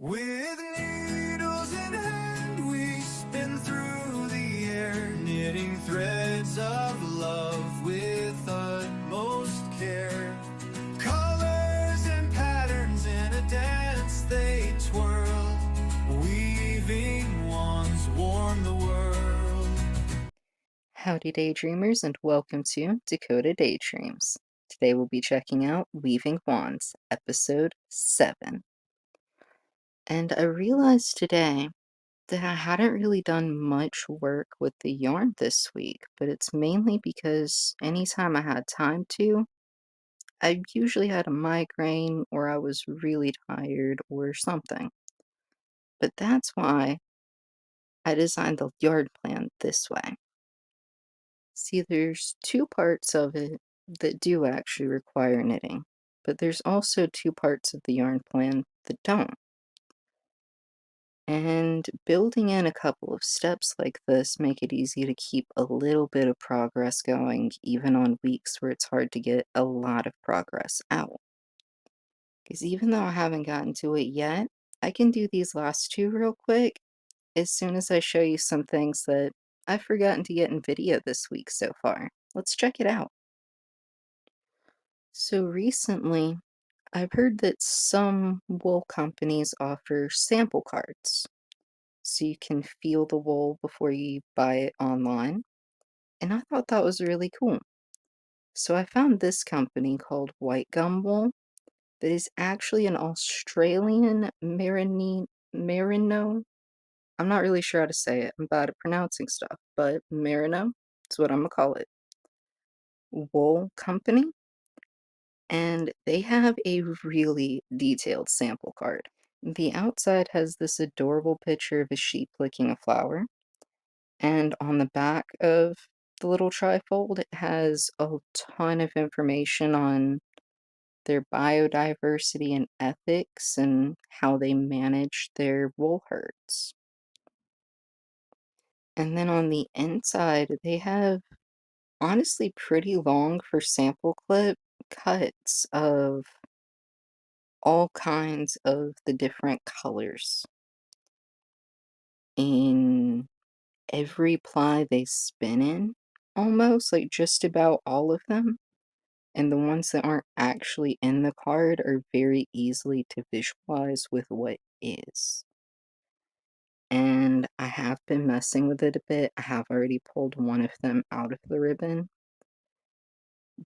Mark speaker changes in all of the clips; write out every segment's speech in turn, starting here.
Speaker 1: With needles in hand, we spin through the air, knitting threads of love with utmost care. Colors and patterns in a dance they twirl, weaving wands warm the world.
Speaker 2: Howdy Daydreamers and welcome to Dakota Daydreams. Today we'll be checking out Weaving Wands, episode 7. And I realized today that I hadn't really done much work with the yarn this week, but it's mainly because anytime I had time to, I usually had a migraine or I was really tired or something. But that's why I designed the yarn plan this way. See, there's two parts of it that do actually require knitting, but there's also two parts of the yarn plan that don't. And building in a couple of steps like this make it easy to keep a little bit of progress going, even on weeks where it's hard to get a lot of progress out. Because even though I haven't gotten to it yet, I can do these last two real quick as soon as I show you some things that I've forgotten to get in video this week so far. Let's check it out. So recently, I've heard that some wool companies offer sample cards, so you can feel the wool before you buy it online, and I thought that was really cool. So I found this company called White Gum Wool that is actually an Australian Merino. I'm not really sure how to say it. I'm bad at pronouncing stuff, but Merino is what I'm gonna call it. Wool company, and they have a really detailed sample card. The outside has this adorable picture of a sheep licking a flower, and on the back of the little trifold, it has a ton of information on their biodiversity and ethics and how they manage their wool herds. And then on the inside, they have honestly pretty long for sample clip cuts of all kinds of the different colors in every ply they spin in, almost like just about all of them. And the ones that aren't actually in the card are very easily to visualize with what is. And I have been messing with it a bit. I have already pulled one of them out of the ribbon,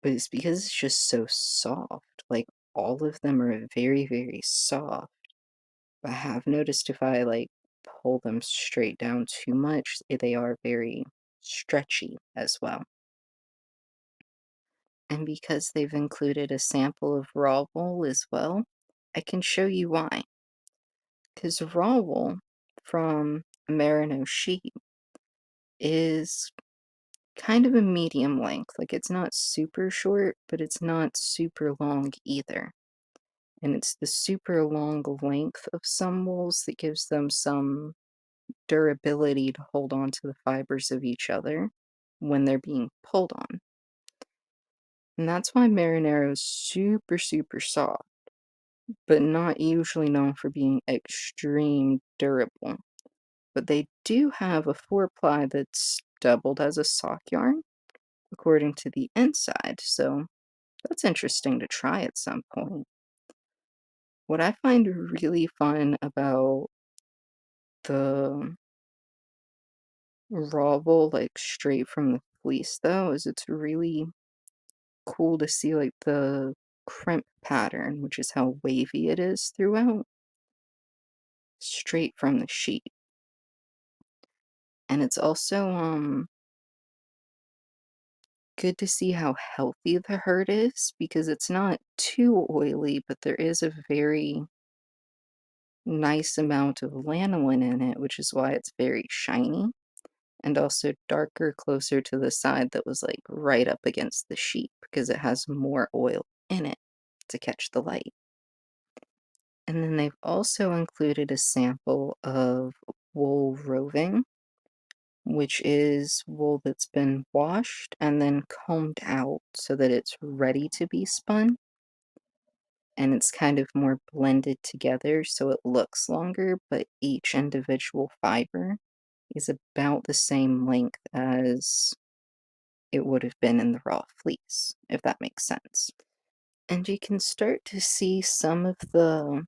Speaker 2: but it's because it's just so soft. Like all of them are very, very soft. I have noticed if I like pull them straight down too much, they are very stretchy as well. And because they've included a sample of raw wool as well, I can show you why. Because raw wool from a merino sheep is kind of a medium length. Like it's not super short, but it's not super long either. And it's the super long length of some wools that gives them some durability to hold on to the fibers of each other when they're being pulled on. And that's why Marinero is super, super soft, but not usually known for being extreme durable. But they do have a four ply that's doubled as a sock yarn, according to the inside, so that's interesting to try at some point. What I find really fun about the raw wool, like straight from the fleece, though, is it's really cool to see like the crimp pattern, which is how wavy it is throughout, straight from the sheet. And it's also good to see how healthy the herd is because it's not too oily, but there is a very nice amount of lanolin in it, which is why it's very shiny and also darker closer to the side that was like right up against the sheet because it has more oil in it to catch the light. And then they've also included a sample of wool roving, which is wool that's been washed and then combed out so that it's ready to be spun. and it's kind of more blended together so it looks longer, but each individual fiber is about the same length as it would have been in the raw fleece, if that makes sense. And you can start to see some of the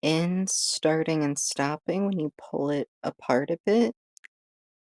Speaker 2: ends starting and stopping when you pull it apart a bit,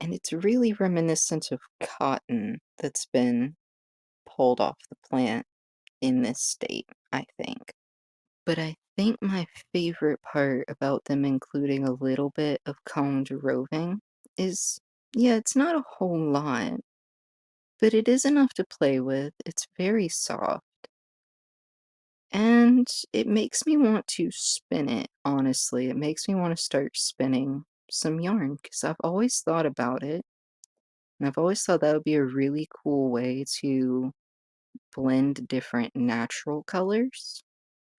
Speaker 2: and it's really reminiscent of cotton that's been pulled off the plant in this state, I think. But I think my favorite part about them including a little bit of combed roving is, yeah, it's not a whole lot, but it is enough to play with. It's very soft, and it makes me want to spin it, honestly. It makes me want to start spinning some yarn because I've always thought about it, and I've always thought that would be a really cool way to blend different natural colors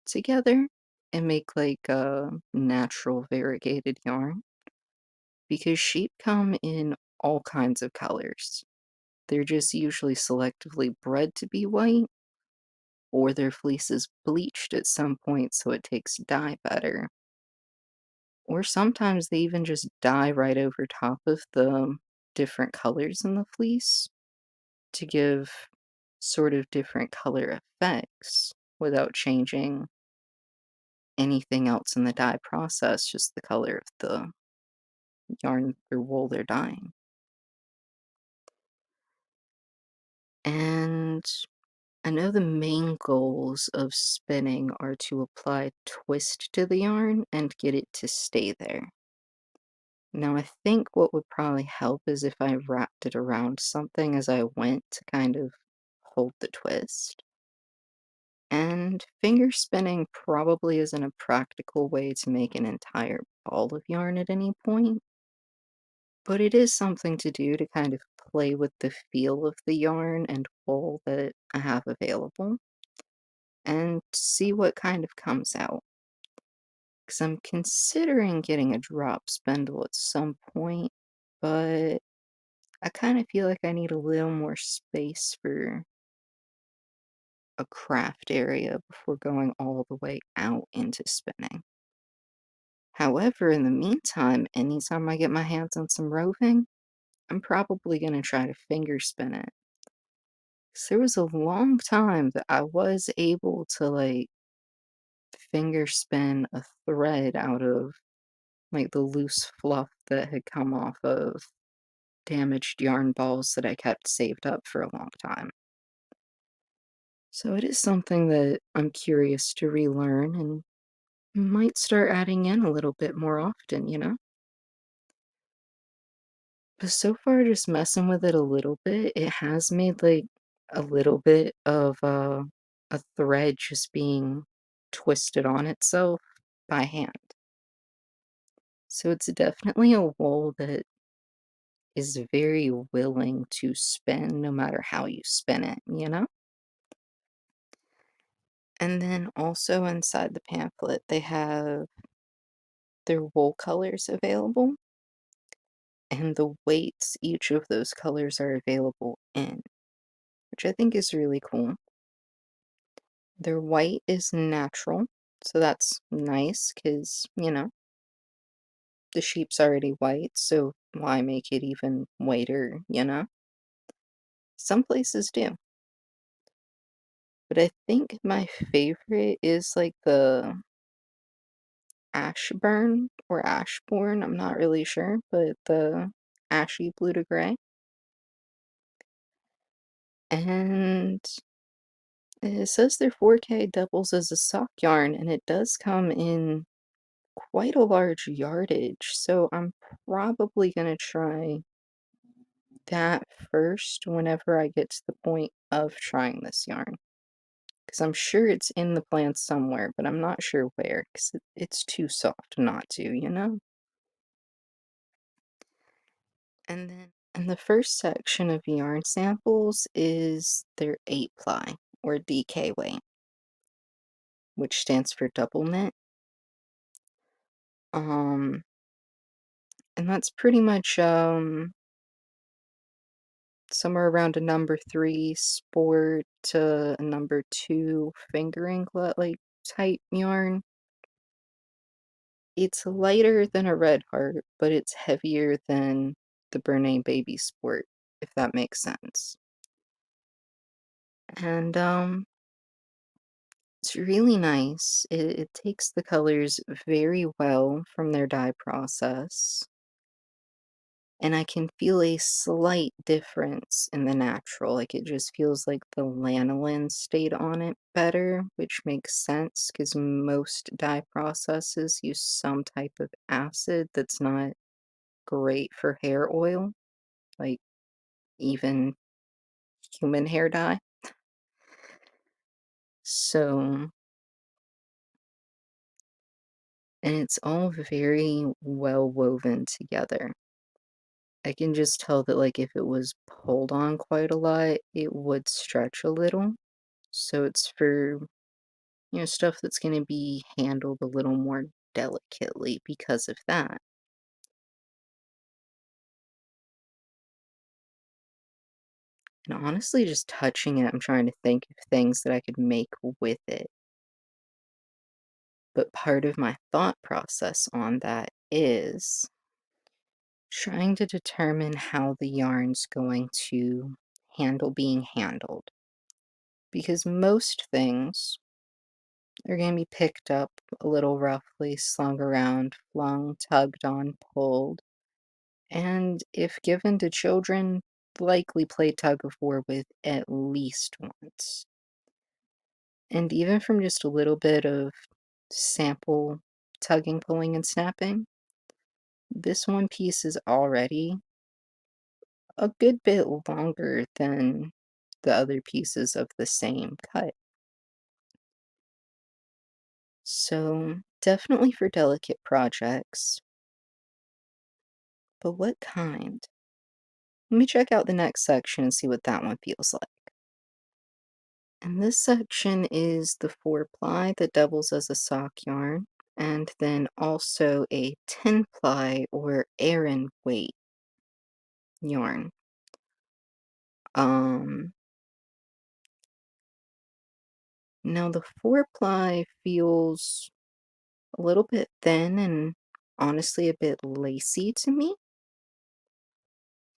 Speaker 2: together and make like a natural variegated yarn because sheep come in all kinds of colors. They're just usually selectively bred to be white, or their fleece is bleached at some point so it takes dye better. Or sometimes they even just dye right over top of the different colors in the fleece to give sort of different color effects without changing anything else in the dye process, just the color of the yarn or wool they're dyeing. And I know the main goals of spinning are to apply twist to the yarn and get it to stay there. Now, I think what would probably help is if I wrapped it around something as I went to kind of hold the twist. And finger spinning probably isn't a practical way to make an entire ball of yarn at any point, but it is something to do to kind of play with the feel of the yarn and wool that I have available and see what kind of comes out. Because I'm considering getting a drop spindle at some point, but I kind of feel like I need a little more space for a craft area before going all the way out into spinning. However, in the meantime, anytime I get my hands on some roving, I'm probably going to try to finger spin it. 'Cause there was a long time that I was able to like finger spin a thread out of like the loose fluff that had come off of damaged yarn balls that I kept saved up for a long time. So it is something that I'm curious to relearn and might start adding in a little bit more often. But so far, just messing with it a little bit, it has made like a little bit of a thread just being twisted on itself by hand. So it's definitely a wool that is very willing to spin no matter how you spin it? And then also inside the pamphlet, they have their wool colors available and the weights each of those colors are available in, which I think is really cool. Their white is natural, so that's nice because the sheep's already white, so why make it even whiter? Some places do. But I think my favorite is like the Ashburn or Ashbourne, I'm not really sure, but the ashy blue to gray. And it says their 4K doubles as a sock yarn, and it does come in quite a large yardage, so I'm probably gonna try that first whenever I get to the point of trying this yarn. Because I'm sure it's in the plant somewhere, but I'm not sure where, because it's too soft not to? And then in the first section of yarn samples is their 8 ply or DK weight, which stands for double knit. Um, and that's pretty much somewhere around a number 3 sport to a number 2 fingering glut, like type yarn. It's lighter than a red heart, but it's heavier than the Bernay Baby Sport, if that makes sense. And it's really nice. It takes the colors very well from their dye process. And I can feel a slight difference in the natural. Like it just feels like the lanolin stayed on it better, which makes sense because most dye processes use some type of acid that's not great for hair oil, like even human hair dye. So, and it's all very well woven together. I can just tell that, like, if it was pulled on quite a lot, it would stretch a little. So it's for, stuff that's going to be handled a little more delicately because of that. And honestly, just touching it, I'm trying to think of things that I could make with it. But part of my thought process on that is trying to determine how the yarn's going to handle being handled. Because most things are going to be picked up a little roughly, slung around, flung, tugged on, pulled, and if given to children, likely play tug of war with at least once. And even from just a little bit of sample tugging, pulling, and snapping, this one piece is already a good bit longer than the other pieces of the same cut. So, definitely for delicate projects, but what kind? Let me check out the next section and see what that one feels like. And this section is the 4-ply that doubles as a sock yarn, and then also a 10-ply or Aran weight yarn. Um, Now the 4-ply feels a little bit thin and honestly a bit lacy to me,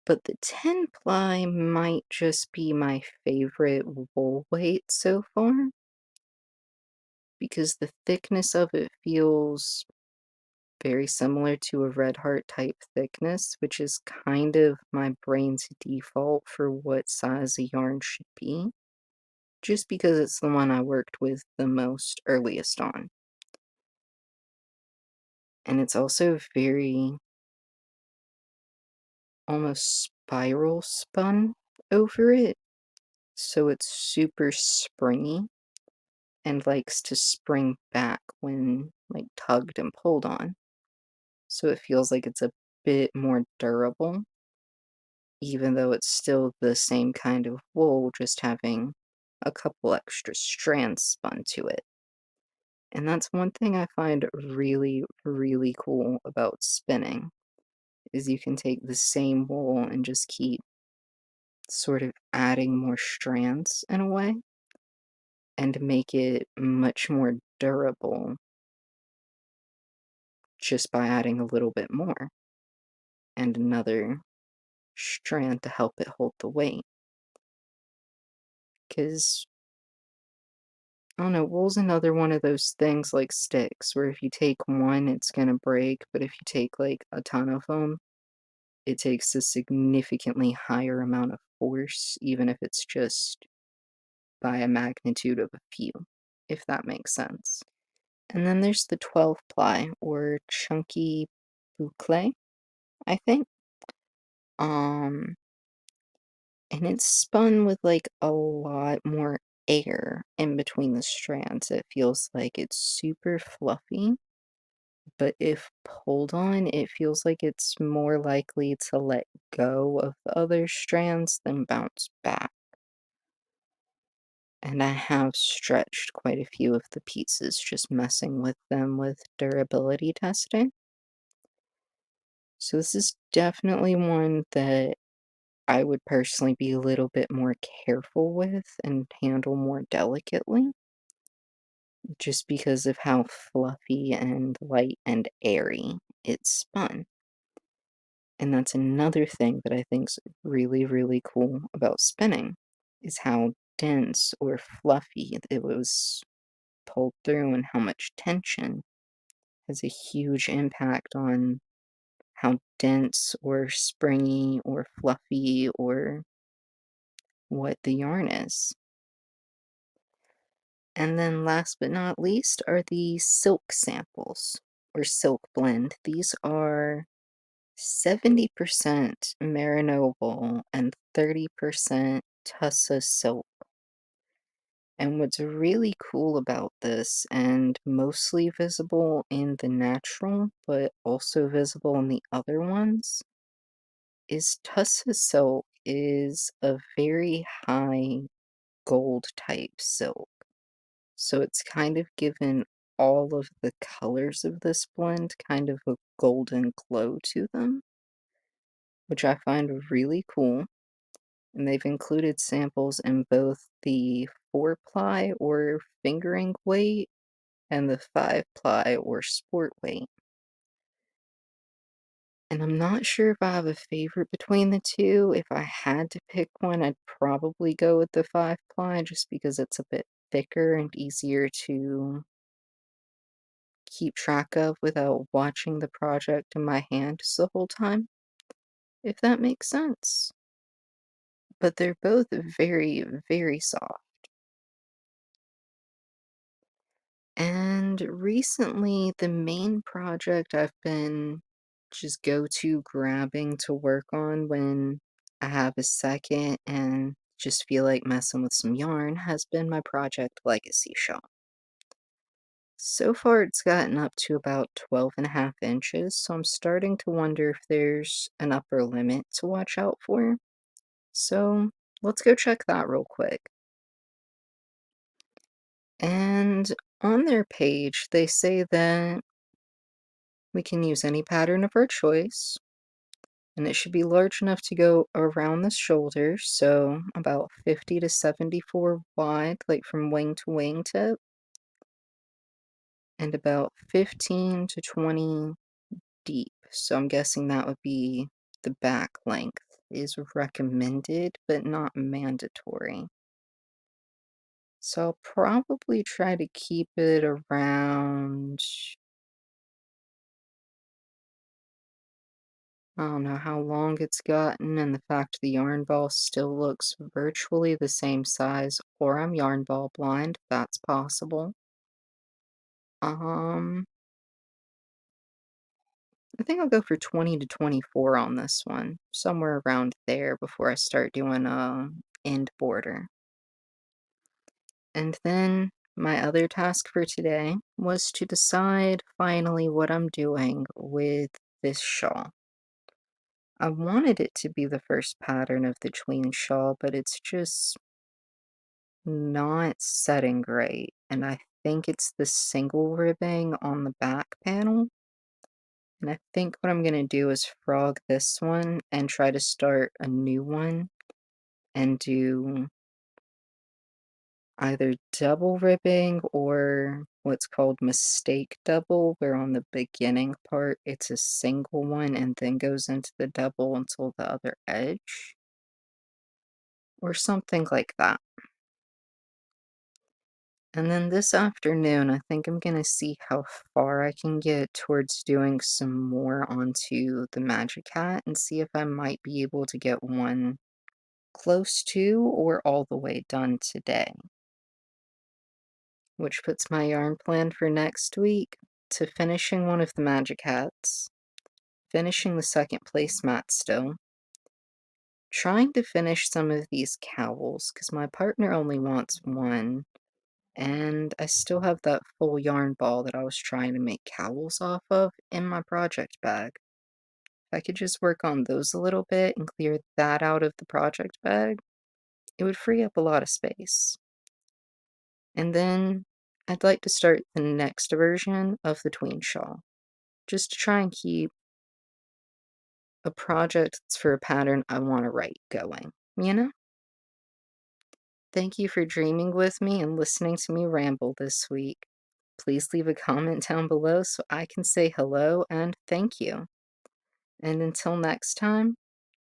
Speaker 2: but the 10-ply might just be my favorite wool weight so far because the thickness of it feels very similar to a red heart type thickness, which is kind of my brain's default for what size a yarn should be, just because it's the one I worked with the most earliest on. And it's also very almost spiral spun over it, so it's super springy and likes to spring back when like tugged and pulled on. So it feels like it's a bit more durable, even though it's still the same kind of wool, just having a couple extra strands spun to it. And that's one thing I find really, really cool about spinning, is you can take the same wool and just keep sort of adding more strands in a way and make it much more durable just by adding a little bit more and another strand to help it hold the weight. Because, I don't know, wool's another one of those things like sticks, where if you take one, it's gonna break, but if you take like a ton of them, it takes a significantly higher amount of force, even if it's just by a magnitude of a few, if that makes sense. And then there's the 12-ply or chunky boucle, I think. Um, and it's spun with like a lot more air in between the strands. It feels like it's super fluffy, but if pulled on, it feels like it's more likely to let go of the other strands than bounce back. And I have stretched quite a few of the pieces just messing with them with durability testing. So this is definitely one that I would personally be a little bit more careful with and handle more delicately. just because of how fluffy and light and airy it's spun. And that's another thing that I think's really, really cool about spinning, is how dense or fluffy it was pulled through and how much tension has a huge impact on how dense or springy or fluffy or what the yarn is. And then last but not least are the silk samples or silk blend. These are 70% merino wool and 30% tussa silk. And what's really cool about this, and mostly visible in the natural, but also visible in the other ones, is tussa silk is a very high gold type silk. So it's kind of given all of the colors of this blend kind of a golden glow to them, which I find really cool. And they've included samples in both the 4-ply or fingering weight and the 5-ply or sport weight. And I'm not sure if I have a favorite between the two. If I had to pick one, I'd probably go with the 5-ply just because it's a bit thicker and easier to keep track of without watching the project in my hands the whole time, if that makes sense. But they're both very, very soft. And recently, the main project I've been just go-to grabbing to work on when I have a second and just feel like messing with some yarn has been my project Legacy Shawl. So far, it's gotten up to about 12.5 inches, so I'm starting to wonder if there's an upper limit to watch out for. So let's go check that real quick. And on their page, they say that we can use any pattern of our choice, and it should be large enough to go around the shoulders, so about 50 to 74 wide, like from wing to wingtip, and about 15 to 20 deep. So I'm guessing that would be the back length is recommended, but not mandatory. So I'll probably try to keep it around, I don't know how long it's gotten, and the fact the yarn ball still looks virtually the same size, or I'm yarn ball blind, that's possible. Um, I think I'll go for 20 to 24 on this one, somewhere around there before I start doing a end border. And then my other task for today was to decide finally what I'm doing with this shawl. I wanted it to be the first pattern of the tween shawl, but it's just not setting great. And I think it's the single ribbing on the back panel. And I think what I'm going to do is frog this one and try to start a new one and do either double ribbing or what's called mistake double, where on the beginning part it's a single one and then goes into the double until the other edge, or something like that. And then this afternoon, I think I'm gonna see how far I can get towards doing some more onto the Magic Hat and see if I might be able to get one close to or all the way done today. Which puts my yarn plan for next week to finishing one of the Magic Hats, finishing the second placemat still, trying to finish some of these cowls, because my partner only wants one, and I still have that full yarn ball that I was trying to make cowls off of in my project bag. If I could just work on those a little bit and clear that out of the project bag, it would free up a lot of space. And then I'd like to start the next version of the tween shawl, just to try and keep a project that's for a pattern I want to write going, you know? Thank you for dreaming with me and listening to me ramble this week. please leave a comment down below so I can say hello and thank you. And until next time,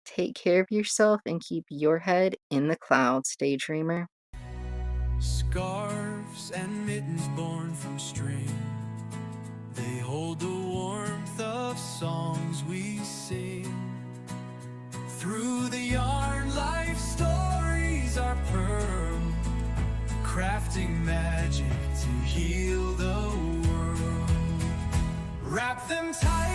Speaker 2: take care of yourself and keep your head in the clouds, daydreamer.
Speaker 1: Scarves and mittens born from string, they hold the warmth of songs we sing. Through the yarn, life stories are pearl, crafting magic to heal the world. Wrap them tight